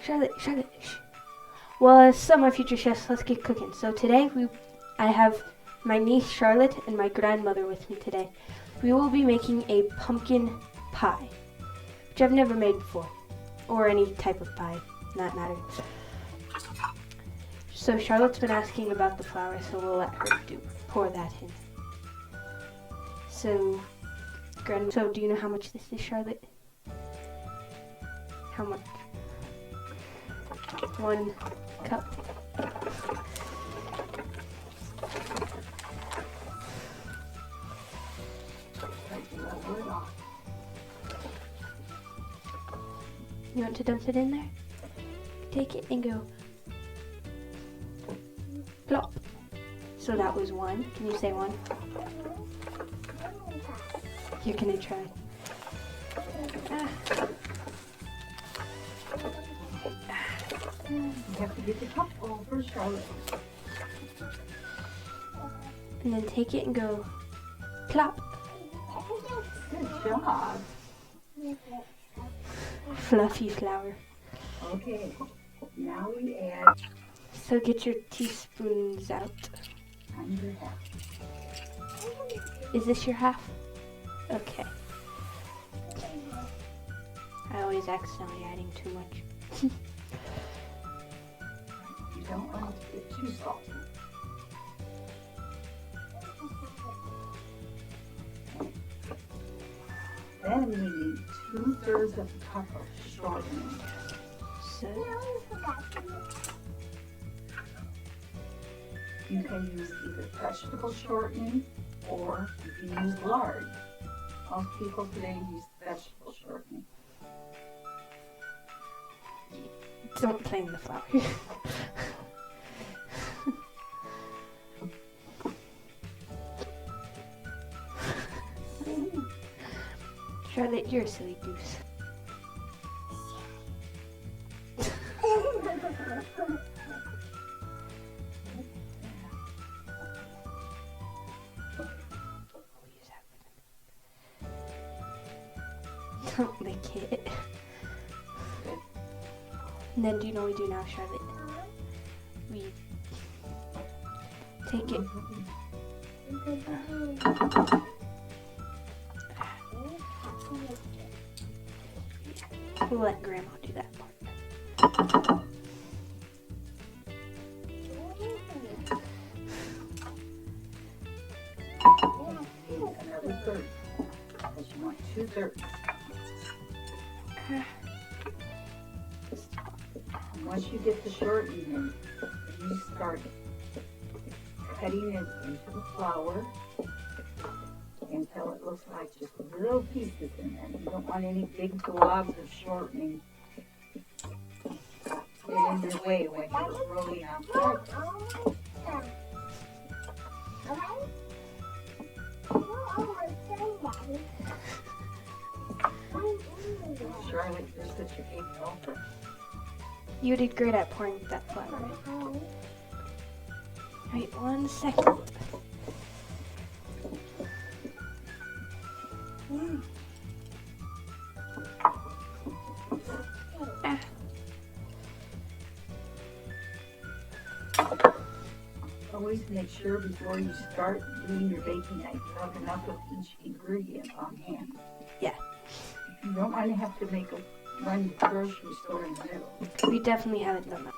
Charlotte, shh. Well, some of future chefs, let's get cooking. So today I have my niece Charlotte and my grandmother with me today. We will be making a pumpkin pie, which I've never made before, or any type of pie, not matter. So Charlotte's been asking about the flour, so we'll let her pour that in. So do you know how much this is, Charlotte? How much? 1 cup. You want to dump it in there? Take it and go plop. So that was 1. Can you say 1? You're gonna try. You have to get the cup over, Charlotte. And then take it and go plop. Good job. Fluffy flour. Okay, now we add So get your teaspoons out. under half. Is this your half? Okay. I always accidentally adding too much. You don't want it to get too salty. Then we need 2/3 of a cup of shortening. So You can use either vegetable shortening or you can use lard. Most people today use vegetable shortening. don't claim the flour. Charlotte, you're a silly goose. Don't lick it. And then do you know what we do now, Charlotte? We take it. We'll let Grandma do that part. Another third, because you want 2/3. And once you get the shortening in, you start cutting it into the flour until it looks like just little pieces in there. You don't want any big globs of shortening get in your way when you're rolling out the Charlotte, you're such a big helper. You did great at pouring that flour in. Wait 1 second. Ah. Always make sure before you start doing your baking that you have enough of each ingredient on hand. Yeah. You don't want to have to make a run to the grocery store and do. We definitely haven't done that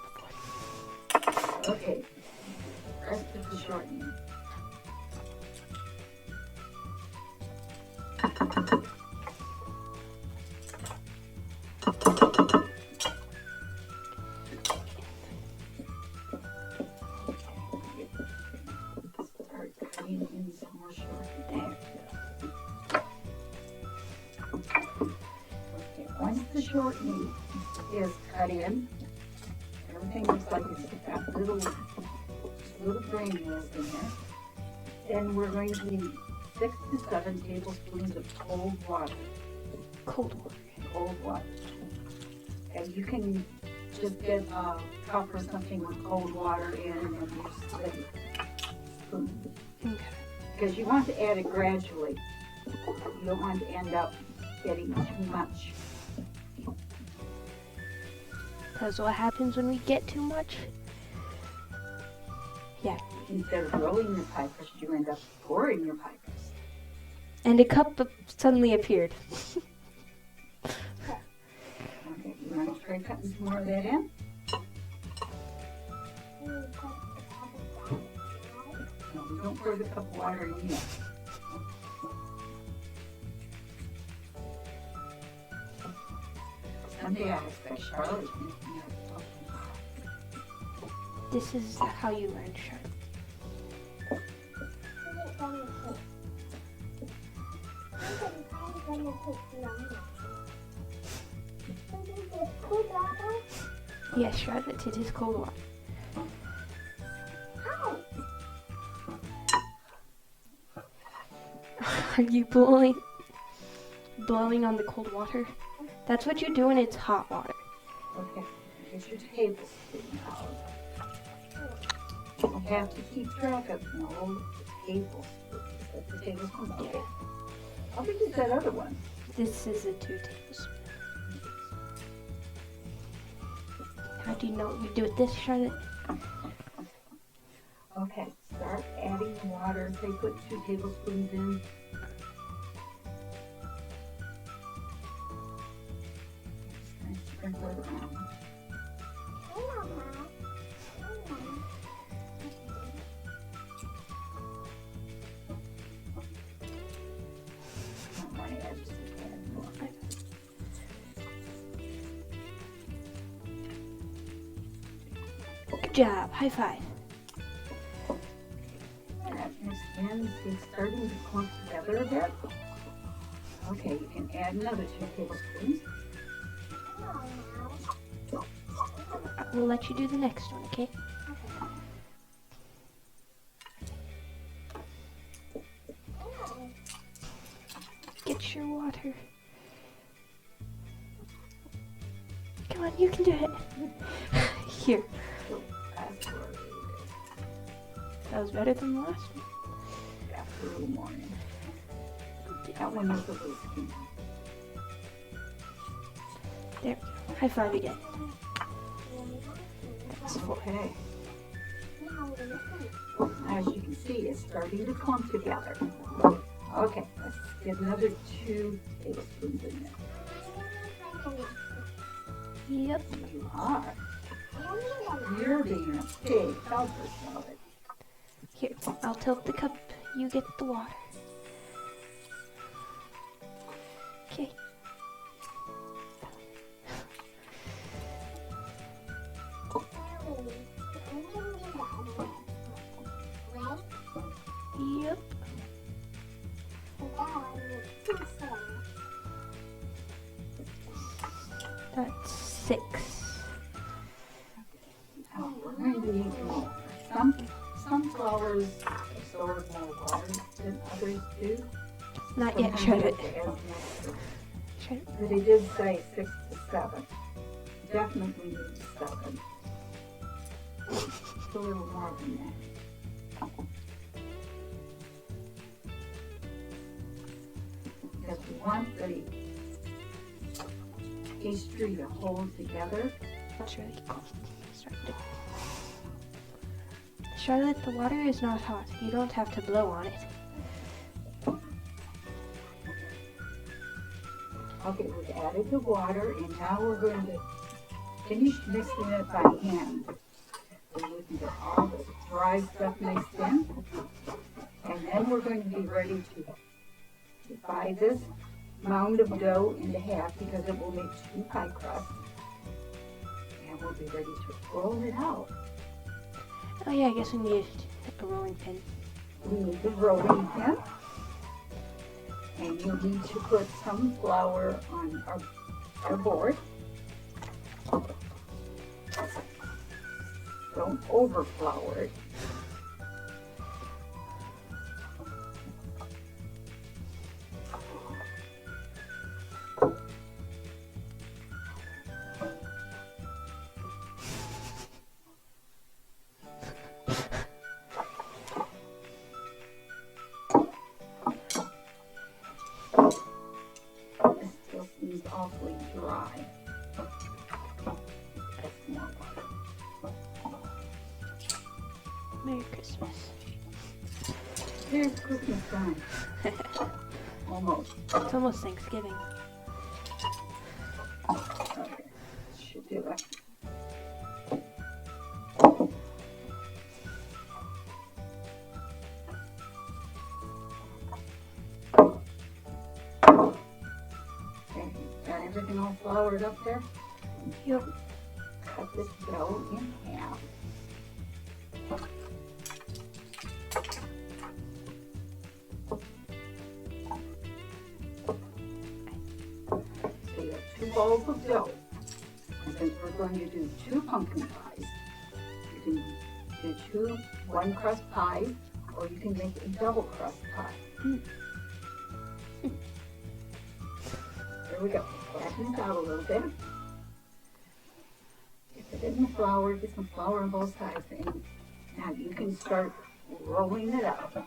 before. Okay, rest of the shortening. Start cutting in some more shortening. Okay, once the shortening is cut in, everything looks like it's got little granules in there. Then we're going to need 6 to 7 tablespoons of cold water. Cold water. Cold water. And you can just get a cup or something with cold water in and then use the spoon. Okay. Because you want to add it gradually. You don't want to end up getting too much. Because what happens when we get too much? Yeah. Instead of rolling your pie crust, you end up pouring your pie crust. And a cup suddenly appeared. Okay, you want to try cutting some more of that in? No, we don't pour the cup of water in yet. Someday I expect Charlotte to make me a pumpkin pie. This is how you learn, Charlotte. Yes, Charlotte, it is cold water. Are you blowing on the cold water? That's what you do when it's hot water. Okay, get your tablespoon out. You have to keep track of no tablespoons. That's the tablespoon. Okay. How big is that other one? This is a 2 tablespoons. How do you know what we do with this, Charlotte? Okay, start adding water. Say put 2 tablespoons in. Just sprinkle it around. I might add just a tad more. Good job. High five. That mixed in, see, it's starting to clump together a bit. Okay, you can add another 2 tablespoons. We'll let you do the next one, okay? Get your water. Come on, you can do it. Here. That's what it is. That was better than the last one. After a little more in. That one was a little skinny. There. High five again. That's 4. Okay. As you can see, it's starting to clump together. Okay, let's get another 2 tablespoons in there. Yep. You are. You're being a big helper, Charlotte. Here, I'll tilt the cup. You get the water. Okay. Yep. That's 6. Now, we're going to need more. Some flowers absorb more water than others do. Not yet, Sometimes Charlotte. you have to add more. Charlotte. But it did say 6 to 7. Definitely need 7. It's a little more than that. Because we want the pastry to hold together. That's really cool. Charlotte, the water is not hot. You don't have to blow on it. Okay, we've added the water, and now we're going to finish mixing it by hand. So we can get all the dry stuff mixed in. And then we're going to be ready to divide this mound of dough into half because it will make 2 pie crusts. And we'll be ready to roll it out. Oh yeah, I guess we need a rolling pin. We need the rolling pin. And you'll need to put some flour on our board. Don't over flour it. This still seems awfully dry. That's Merry Christmas. Here's Christmas time. Almost. It's almost Thanksgiving. Okay. Should do it. Okay, got everything all floured up there? Yep. Cut this dough in half. So you have 2 bowls of dough. And since we're going to do 2 pumpkin pies, you can do 2 one crust pies, or you can make a double crust pie. There we go. Flatten it out a little bit. Get it in the flour, get some flour on both sides, and now you can start rolling it out.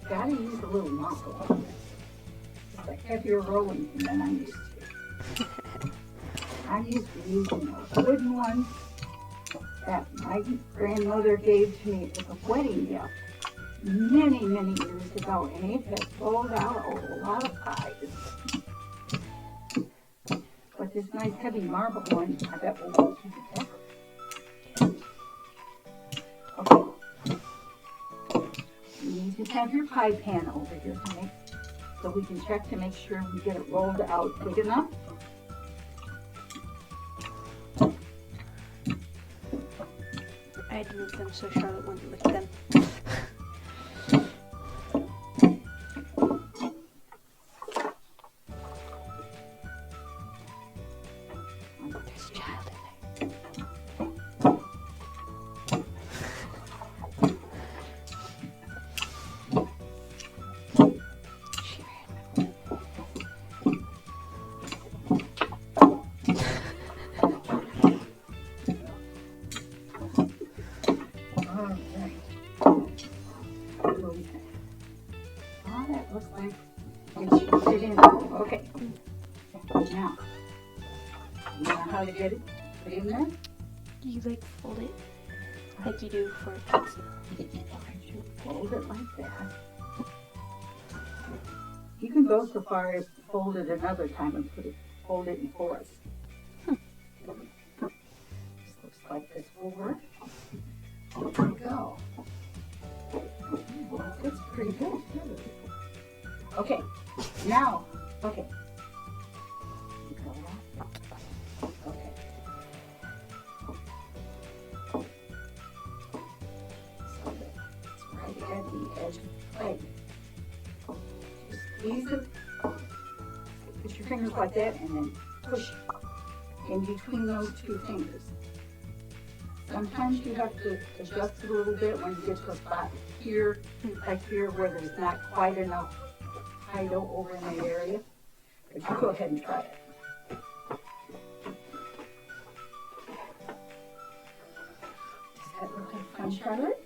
Gotta use a little muscle on this. It's a heavier rolling pin than I'm used to. I'm used to using a wooden one that my grandmother gave to me as a wedding gift many, many years ago, and it has rolled out a lot of pies. But this nice heavy marble one, I bet will hold you together. Okay. You need to have your pie pan over here to make, so we can check to make sure we get it rolled out big enough. I had to move them so Charlotte wouldn't lick them. There's a child in there. She ran. Alright. Oh, that looks like it should fit in. Okay. Now, you know how to get it put in there? You like fold it like you do for pizza. You fold it like that. You can go so far as to fold it another time and fold it in 4s. This looks like this will work. There we go. Well, it's pretty good. Okay, now, okay. Okay. So it's right at the edge of the plate. Just squeeze it. Put your fingers like that and then push in between those 2 fingers. Sometimes you have to adjust it a little bit when you get to a spot here, like here, where there's not quite enough high dough over in that area. But you go ahead and try it. Does that look like fun, Charlotte?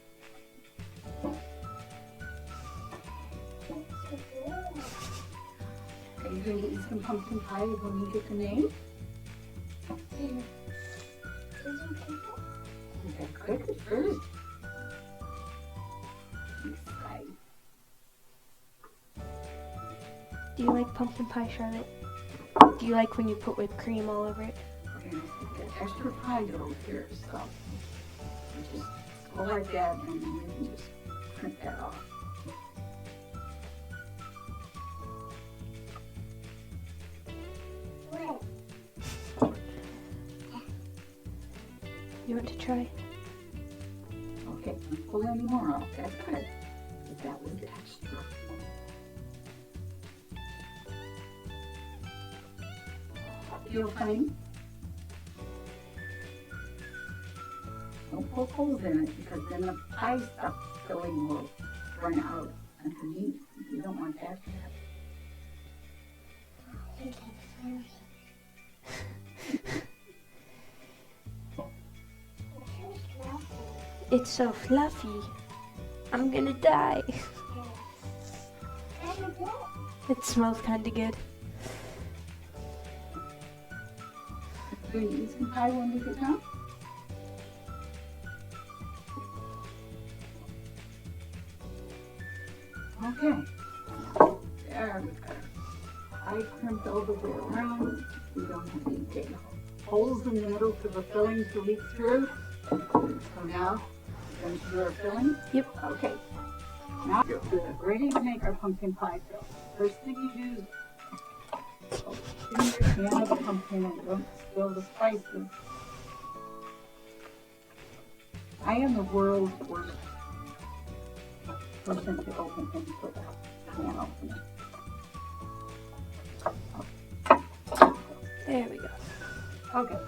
Are you going to eat some pumpkin pie when you get the name? Okay, good, good. Exciting. Do you like pumpkin pie, Charlotte? Do you like when you put whipped cream all over it? We're going to get extra pie dough here, so we just go like that and then we can just print that off. You want to try? Okay, don't pull any more off. That's good. But that was extra. Feel fine? Don't poke holes in it because then the pie stuff filling will run out underneath. You don't want that to happen. It's so fluffy. I'm gonna die. It smells kinda good. Do you eat some pie when we get done? Okay. There we go. I crimped all the way around. We don't have any big holes in the middle for the filling to leak through. So now, going to do our filling? Yep. Okay. Now we're ready to make our pumpkin pie fill. First thing you do is in your can of the pumpkin and don't spill the spices. I am the world's worst person to open things with a can opener. There we go. Okay.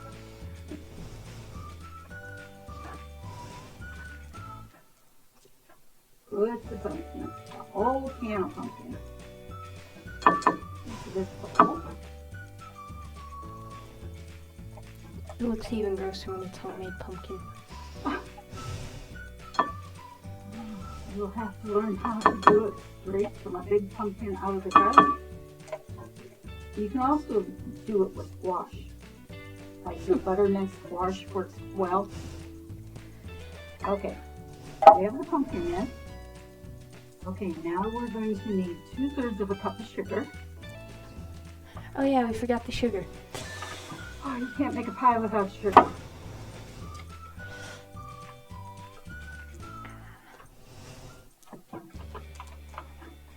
Put the pumpkin, a whole can of pumpkin, into this bowl. It looks even grosser when it's homemade pumpkin. You'll have to learn how to do it straight from a big pumpkin out of the garden. You can also do it with squash. Like your buttermint squash works well. Okay, we have the pumpkin in. Okay, now we're going to need 2/3 of a cup of sugar. Oh yeah, we forgot the sugar. Oh, you can't make a pie without sugar.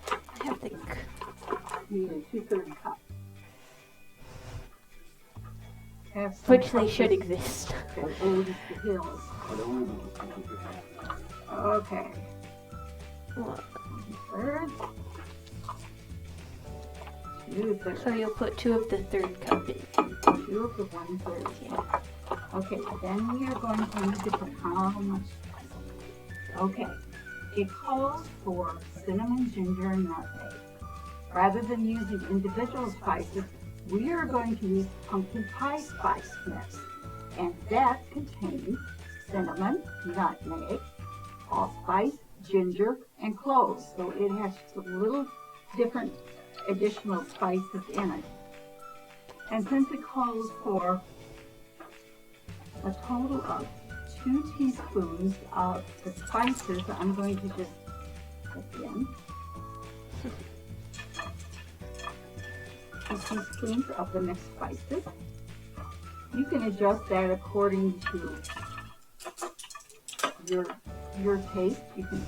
I have the You need a 2/3 cup. Have some which they should pumpkin. exist. Okay, over the hills. Okay. 1/3. 2/3. So you'll put 2 of the 3rd cup in. 2 of the 1/3. Yeah. Okay, then we are going to need to put how much? Okay. It calls for cinnamon, ginger, and nutmeg. Rather than using individual spices, we are going to use pumpkin pie spice mix. And that contains cinnamon, nutmeg, allspice, ginger, and cloves. So it has just a little different additional spices in it. And since it calls for a total of 2 teaspoons of the spices, I'm going to just put in 2 teaspoons of the mixed spices. You can adjust that according to your taste. You can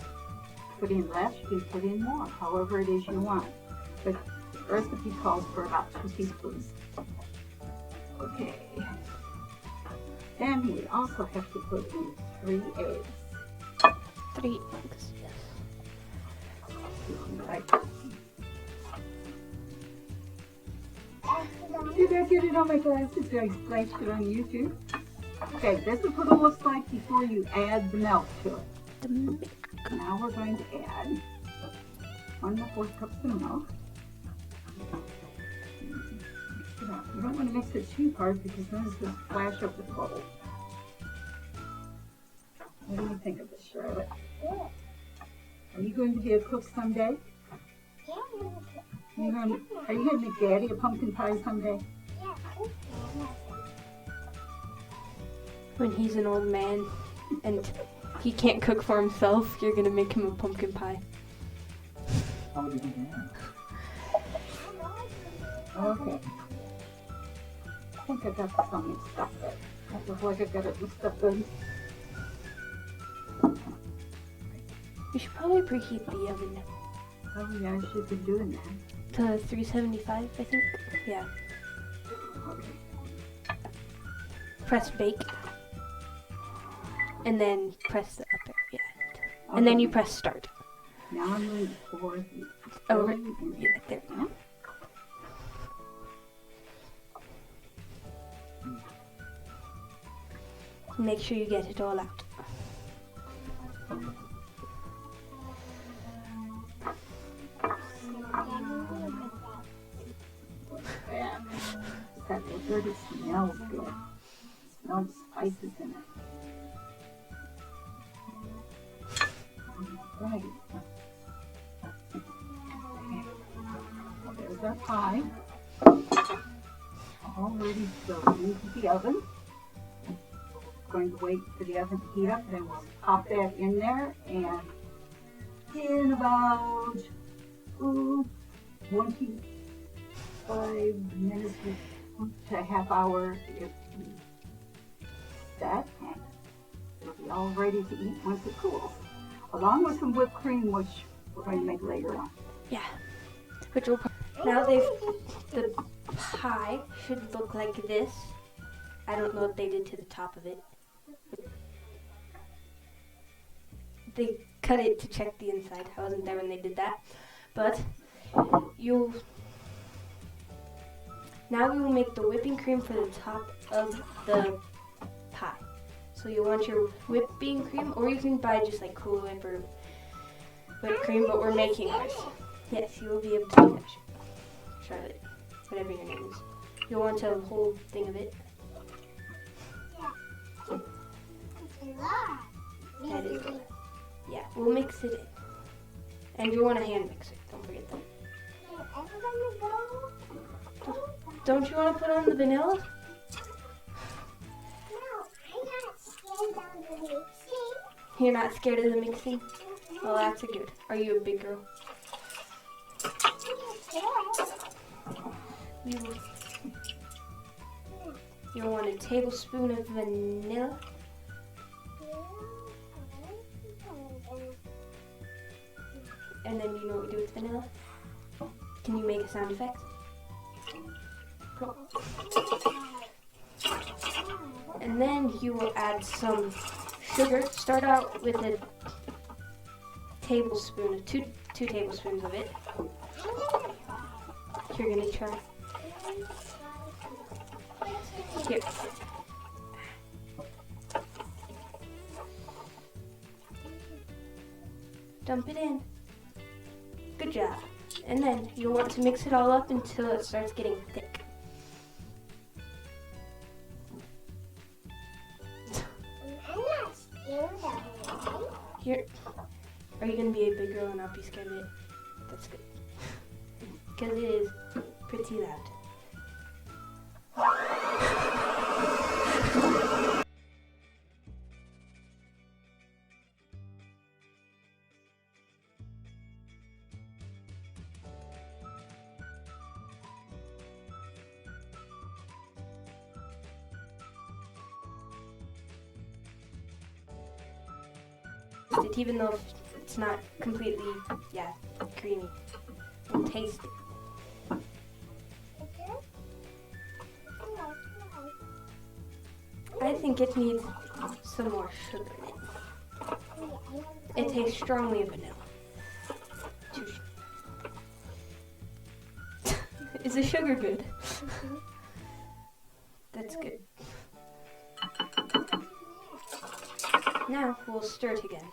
put in less, you can put in more, however it is you want. But the recipe calls for about 2 teaspoons. Okay. Then we also have to put in 3 eggs. 3 eggs, yes. Right. Did I get it on my glasses? Did I splash it on YouTube? Okay, this is what it looks like before you add the milk to it. The milk. Now we're going to add 1/4 cups of milk. Mix it up. You don't want to mix it too hard because then it's going to splash up the bowl. What do you think of this, Charlotte? Yeah. Are you going to be a cook someday? Yeah, Are you going to make Daddy a pumpkin pie someday? When he's an old man and he can't cook for himself, you're gonna make him a pumpkin pie. How would you do that? Okay. I think I got the stomach stuff there. That looks like I got it mixed up good. You should probably preheat the oven Oh yeah, she's been doing that. to 375, I think. Yeah. Okay. Press bake. And then press the up arrow. Yeah. And then you press start. Now I'm going to pour the Oh, filling in. yeah, there. Yeah. Make sure you get it all out. Yeah. That dessert smells good. Smells spices in it. Right. Well, there's our pie. All ready to go into the oven. Going to wait for the oven to heat up, then we'll pop that in there, and in about 25 minutes to a half hour, it will be set, and it'll be all ready to eat once it cools, along with some whipped cream, which we're going to make later on. Yeah. Which will now the pie should look like this. I don't know what they did to the top of it. They cut it to check the inside. I wasn't there when they did that. But now we will make the whipping cream for the top of the pie. So you want your whipping cream, or you can buy just like Cool Whip or whipped cream, but we're making ours. Yes, you will be able to do that, Charlotte, whatever your name is. You'll want a whole thing of it. That is good. Yeah, we'll mix it in. And you want a hand mixer, don't forget that. Don't you want to put on the vanilla? You're not scared of the mixing? Well, that's good. Are you a big girl? You'll want a tablespoon of vanilla. And then you know what we do with vanilla? Can you make a sound effect? Cool. And then you will add some sugar. Start out with a tablespoon, two tablespoons of it. You're gonna try. Here. Dump it in. Good job. And then you'll want to mix it all up until it starts getting thick. Here. Are you going to be a big girl and not be scared of it? That's good. Because it is pretty loud. Even though it's not completely, creamy. It'll taste it. I think it needs some more sugar in it. It tastes strongly of vanilla. Is the sugar good? That's good. Now we'll stir it again.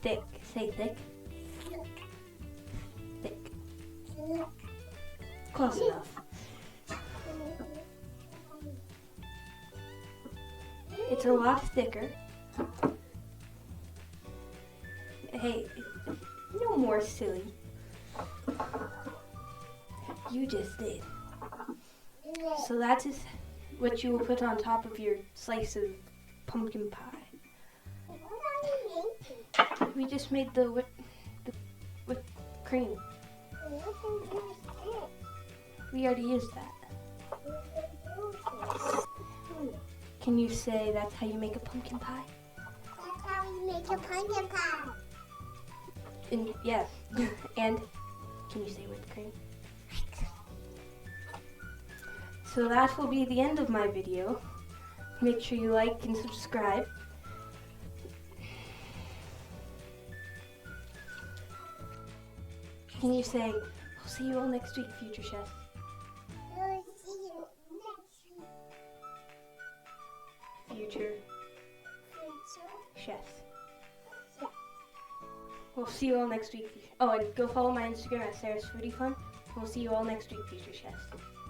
Thick. Say thick. Thick. Close enough. It's a lot thicker. Hey, no more silly. You just did. So that is what you will put on top of your slice of pumpkin pie. We just made the whipped cream. We already used that. Can you say that's how you make a pumpkin pie? That's how we make a pumpkin pie. And yes, and can you say whipped cream? So that will be the end of my video. Make sure you like and subscribe. Can you say, we'll see you all next week, future chefs? We'll see you next week. Future Future. chefs. Yeah. We'll see you all next week. Oh, and go follow my Instagram at Sarah's Foodie Fun. We'll see you all next week, future chefs.